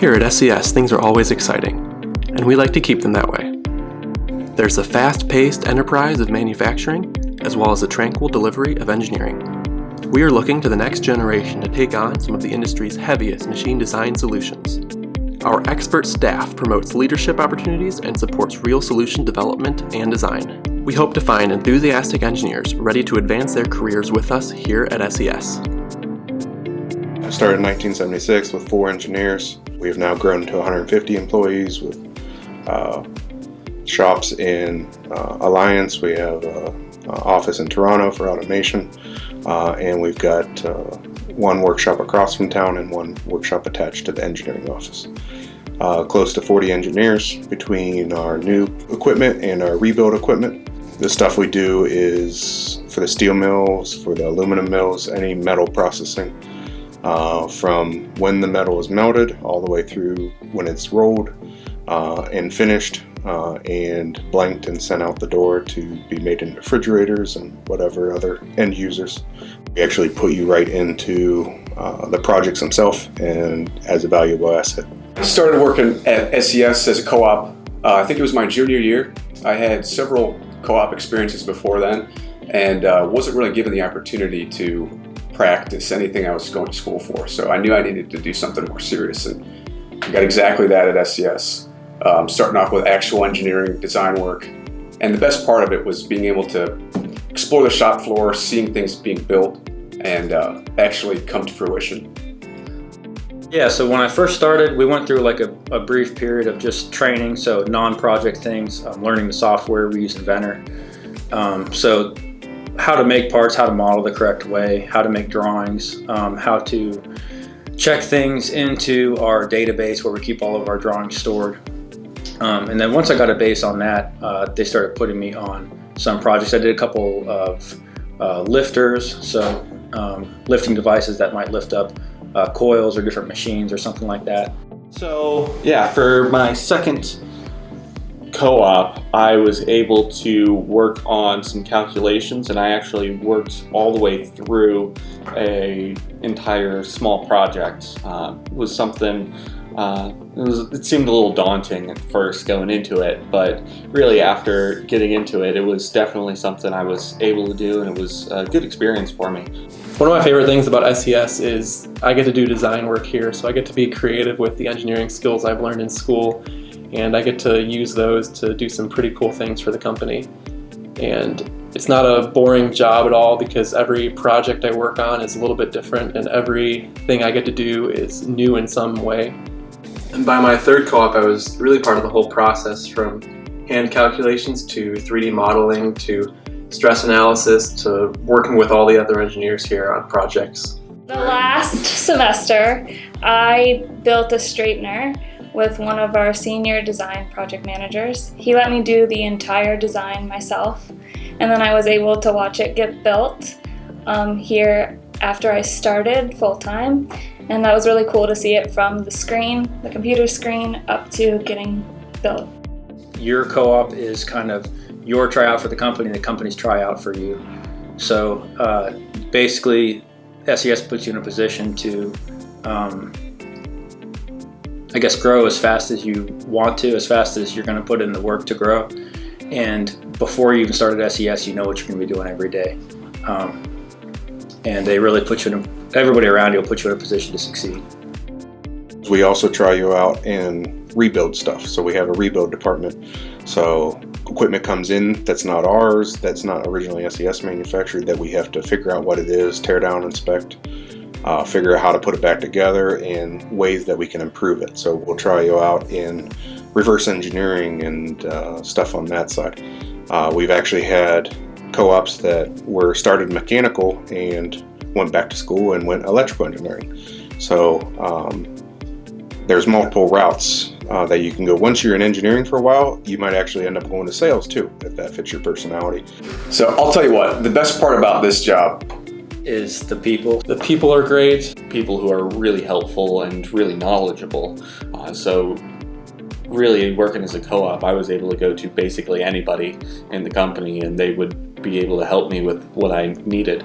Here at SES, things are always exciting, and we like to keep them that way. There's a fast-paced enterprise of manufacturing, as well as a tranquil delivery of engineering. We are looking to the next generation to take on some of the industry's heaviest machine design solutions. Our expert staff promotes leadership opportunities and supports real solution development and design. We hope to find enthusiastic engineers ready to advance their careers with us here at SES. I started in 1976 with 4 engineers. We have now grown to 150 employees with shops in Alliance. We have an office in Toronto for automation, and we've got one workshop across from town and one workshop attached to the engineering office. Close to 40 engineers between our new equipment and our rebuild equipment. The stuff we do is for the steel mills, for the aluminum mills, any metal processing, from when the metal is melted all the way through when it's rolled and finished and blanked and sent out the door to be made in refrigerators and whatever other end users. We actually put you right into the projects themselves and as a valuable asset. I started working at SES as a co-op, I think it was my junior year. I had several co-op experiences before then and wasn't really given the opportunity to practice anything I was going to school for. So I knew I needed to do something more serious, and I got exactly that at SES. Starting off with actual engineering design work, and the best part of it was being able to explore the shop floor, seeing things being built and actually come to fruition. Yeah, so when I first started, we went through like a brief period of just training, so non-project things, learning the software. We use Inventor. So how to make parts, how to model the correct way, how to make drawings, how to check things into our database where we keep all of our drawings stored. And then once I got a base on that, they started putting me on some projects. I did a couple of lifters, so lifting devices that might lift up coils or different machines or something like that. So yeah, for my second co-op, I was able to work on some calculations, and I actually worked all the way through a entire small project. It was something, it seemed a little daunting at first going into it, but really after getting into it, it was definitely something I was able to do, and it was a good experience for me. One of my favorite things about SES is I get to do design work here, so I get to be creative with the engineering skills I've learned in school, and I get to use those to do some pretty cool things for the company. And it's not a boring job at all because every project I work on is a little bit different, and everything I get to do is new in some way. And by my third co-op, I was really part of the whole process, from hand calculations to 3D modeling to stress analysis to working with all the other engineers here on projects. The last semester, I built a straightener with one of our senior design project managers. He let me do the entire design myself, and then I was able to watch it get built here after I started full-time, and that was really cool to see it from the screen, the computer screen, up to getting built. Your co-op is kind of your tryout for the company's tryout for you. So basically, SES puts you in a position to I guess grow as fast as you want to, as fast as you're going to put in the work to grow. And before you even started SES, you know what you're going to be doing every day. And they really put you everybody around you will put you in a position to succeed. We also try you out and rebuild stuff. So we have a rebuild department. So equipment comes in that's not ours, that's not originally SES manufactured, that we have to figure out what it is, tear down, inspect, figure out how to put it back together and ways that we can improve it. So we'll try you out in reverse engineering and stuff on that side. We've actually had co-ops that were started mechanical and went back to school and went electrical engineering. So there's multiple routes that you can go. Once you're in engineering for a while, you might actually end up going to sales too, if that fits your personality. So I'll tell you what, the best part about this job is the people. The people are great. People who are really helpful and really knowledgeable. So really working as a co-op, I was able to go to basically anybody in the company and they would be able to help me with what I needed.